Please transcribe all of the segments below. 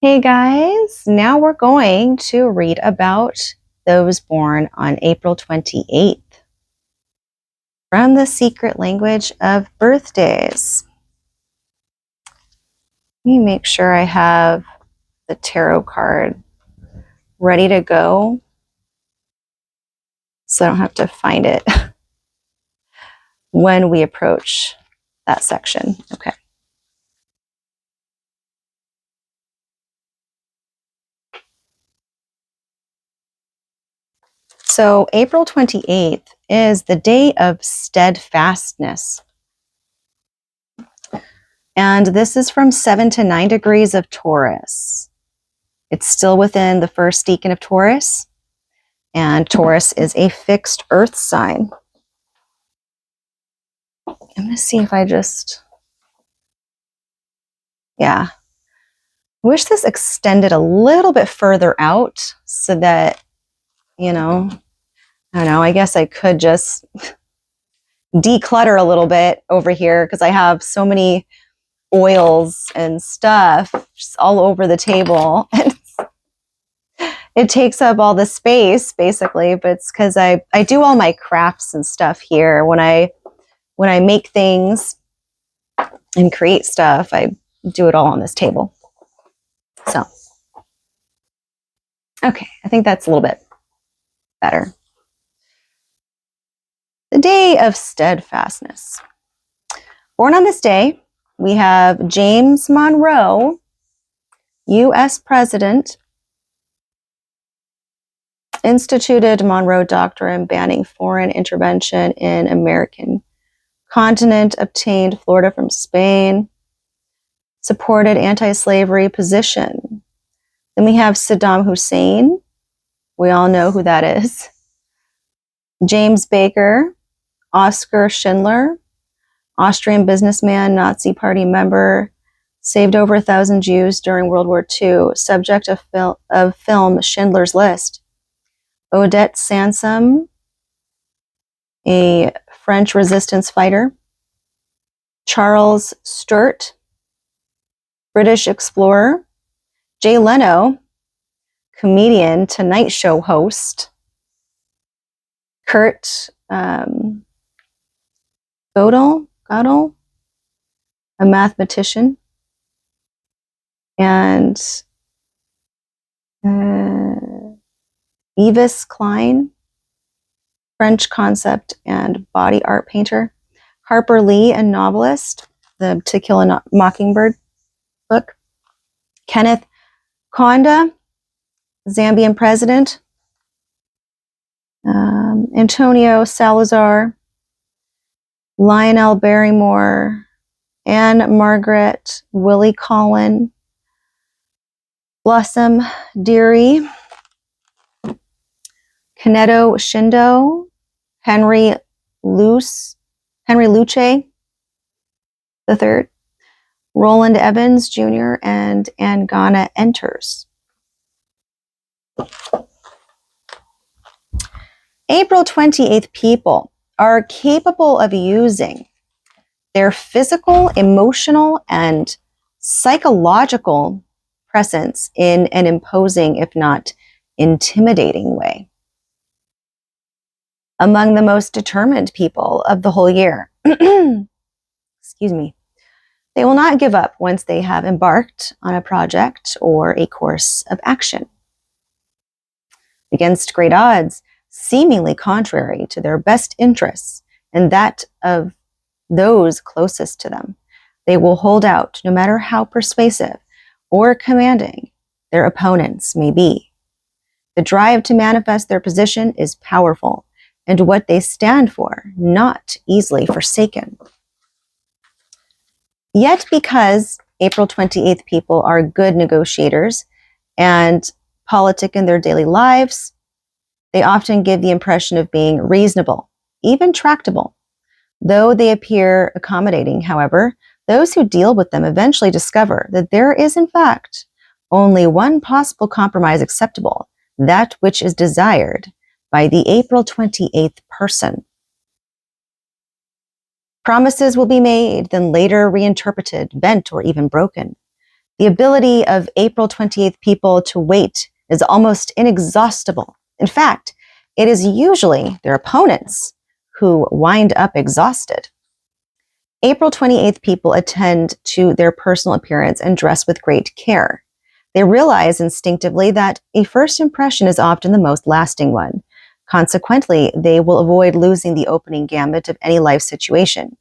Hey guys, now we're going to read about those born on April 28th from the Secret Language of Birthdays. Let me make sure I have the tarot card ready to go so I don't have to find it when we approach that section. Okay. So April 28th is the day of steadfastness. And this is from 7 to 9 degrees of Taurus. It's still within the first decan of Taurus, and Taurus is a fixed earth sign. I'm going to see if I I wish this extended a little bit further out so that, I don't know, I guess I could just declutter a little bit over here because I have so many oils and stuff just all over the table. It takes up all the space basically, but it's because I do all my crafts and stuff here. When I make things and create stuff, I do it all on this table. So, okay, I think that's a little bit better. The day of steadfastness. Born on this day, we have James Monroe, U.S. President, instituted Monroe Doctrine banning foreign intervention in American continent, obtained Florida from Spain, supported anti-slavery position. Then we have Saddam Hussein. We all know who that is. James Baker, Oskar Schindler, Austrian businessman, Nazi Party member, saved over 1,000 Jews during World War II, subject of film Schindler's List. Odette Sansom, a French resistance fighter. Charles Sturt, British explorer. Jay Leno, comedian, Tonight Show host. Kurt Gödel, a mathematician. And Yves Klein, French concept and body art painter. Harper Lee, a novelist, the To Kill a Mockingbird book. Kenneth Kaunda, Zambian president. Antonio Salazar, Lionel Barrymore, Anne Margaret, Willie Collin, Blossom Deary, Kaneto Shindo, Henry Luce III, Roland Evans Jr., and Angana Enters. April 28th people are capable of using their physical, emotional, and psychological presence in an imposing, if not intimidating way. Among the most determined people of the whole year. Excuse me. They will not give up once they have embarked on a project or a course of action. Against great odds, seemingly contrary to their best interests and that of those closest to them, they will hold out no matter how persuasive or commanding their opponents may be. The drive to manifest their position is powerful, and what they stand for, not easily forsaken. Yet because April 28th people are good negotiators and politic in their daily lives, they often give the impression of being reasonable, even tractable. Though they appear accommodating, however, those who deal with them eventually discover that there is, in fact, only one possible compromise acceptable, that which is desired by the April 28th person. Promises will be made, then later reinterpreted, bent, or even broken. The ability of April 28th people to wait is almost inexhaustible. In fact, it is usually their opponents who wind up exhausted. April 28th people attend to their personal appearance and dress with great care. They realize instinctively that a first impression is often the most lasting one. Consequently, they will avoid losing the opening gambit of any life situation.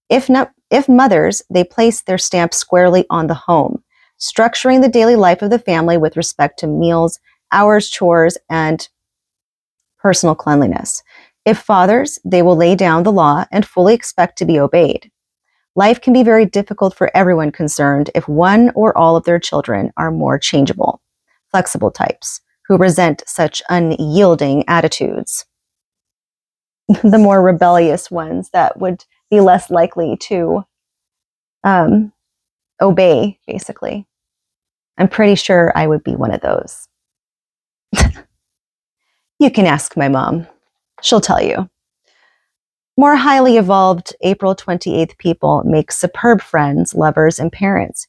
If mothers, they place their stamp squarely on the home, structuring the daily life of the family with respect to meals, hours, chores, and personal cleanliness. If fathers, they will lay down the law and fully expect to be obeyed. Life can be very difficult for everyone concerned if one or all of their children are more changeable, flexible types who resent such unyielding attitudes. The more rebellious ones that would be less likely to obey, basically. I'm pretty sure I would be one of those. You can ask my mom. She'll tell you. More highly evolved April 28th people make superb friends, lovers, and parents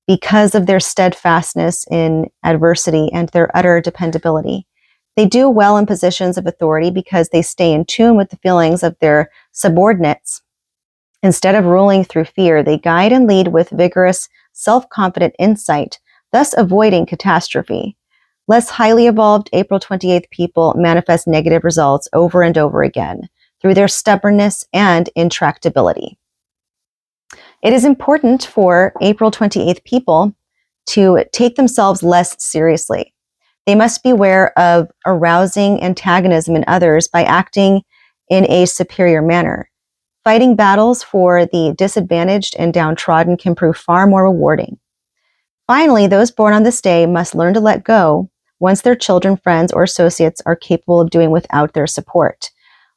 because of their steadfastness in adversity and their utter dependability. They do well in positions of authority because they stay in tune with the feelings of their subordinates. Instead of ruling through fear, they guide and lead with vigorous, self-confident insight, thus avoiding catastrophe. Less highly evolved April 28th people manifest negative results over and over again through their stubbornness and intractability. It is important for April 28th people to take themselves less seriously. They must beware of arousing antagonism in others by acting in a superior manner. Fighting battles for the disadvantaged and downtrodden can prove far more rewarding. Finally, those born on this day must learn to let go once their children, friends, or associates are capable of doing without their support.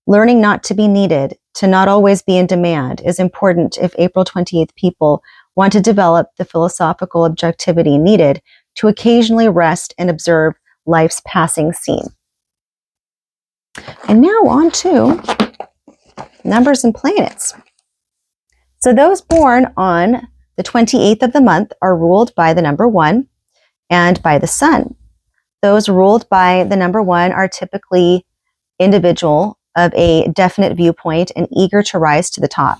Learning not to be needed, to not always be in demand, is important if April 28th people want to develop the philosophical objectivity needed to occasionally rest and observe life's passing scene. And now on to numbers and planets. So those born on the 28th of the month are ruled by the number 1 and by the sun. Those ruled by the number 1 are typically individual of a definite viewpoint and eager to rise to the top.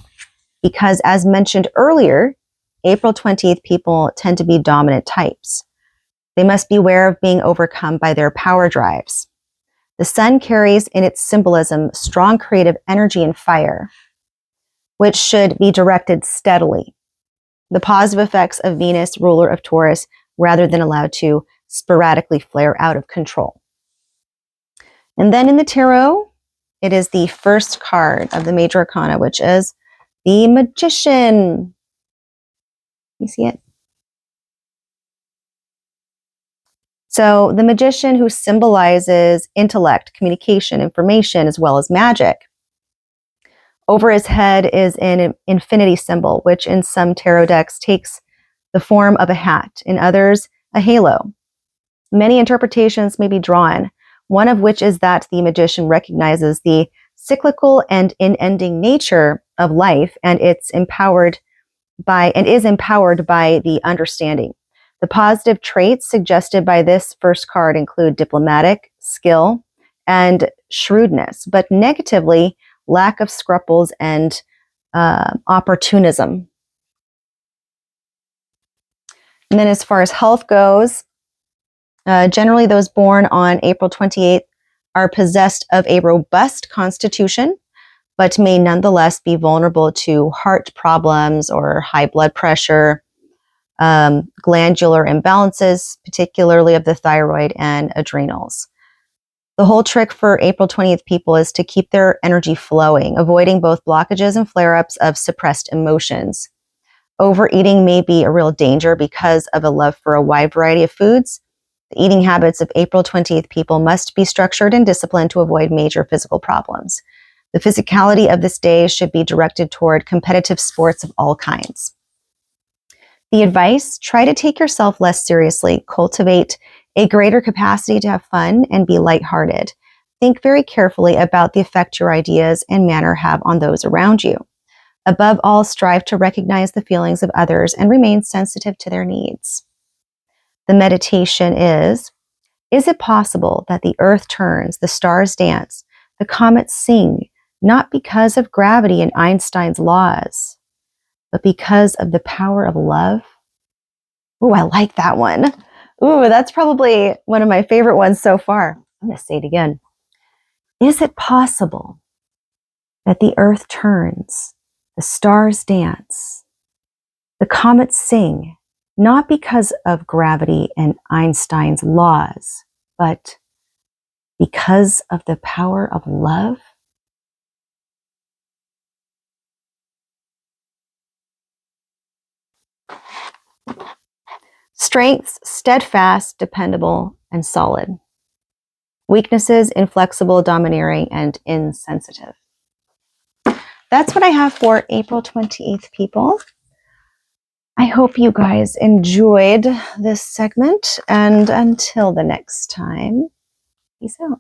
Because as mentioned earlier, April 20th people tend to be dominant types. They must beware of being overcome by their power drives. The sun carries in its symbolism strong creative energy and fire, which should be directed steadily. The positive effects of Venus, ruler of Taurus, rather than allowed to sporadically flare out of control. And then in the tarot, it is the first card of the major arcana, which is the Magician. You see it? So the Magician, who symbolizes intellect, communication, information, as well as magic. Over his head is an infinity symbol, which in some tarot decks takes the form of a hat, in others, a halo. Many interpretations may be drawn, one of which is that the Magician recognizes the cyclical and unending nature of life and is empowered by the understanding. The positive traits suggested by this first card include diplomatic, skill, and shrewdness, but negatively, lack of scruples and opportunism. And then as far as health goes, generally those born on April 28th are possessed of a robust constitution, but may nonetheless be vulnerable to heart problems or high blood pressure, glandular imbalances, particularly of the thyroid and adrenals. The whole trick for April 20th people is to keep their energy flowing, avoiding both blockages and flare-ups of suppressed emotions. Overeating may be a real danger because of a love for a wide variety of foods. The eating habits of April 20th people must be structured and disciplined to avoid major physical problems. The physicality of this day should be directed toward competitive sports of all kinds. The advice: try to take yourself less seriously, cultivate a greater capacity to have fun and be lighthearted. Think very carefully about the effect your ideas and manner have on those around you. Above all, strive to recognize the feelings of others and remain sensitive to their needs. The meditation is it possible that the earth turns, the stars dance, the comets sing, not because of gravity and Einstein's laws, but because of the power of love? Ooh, I like that one. Ooh, that's probably one of my favorite ones so far. I'm going to say it again. Is it possible that the earth turns, the stars dance, the comets sing, not because of gravity and Einstein's laws, but because of the power of love? Strengths, steadfast, dependable, and solid. Weaknesses, inflexible, domineering, and insensitive. That's what I have for April 28th, people. I hope you guys enjoyed this segment, and until the next time, peace out.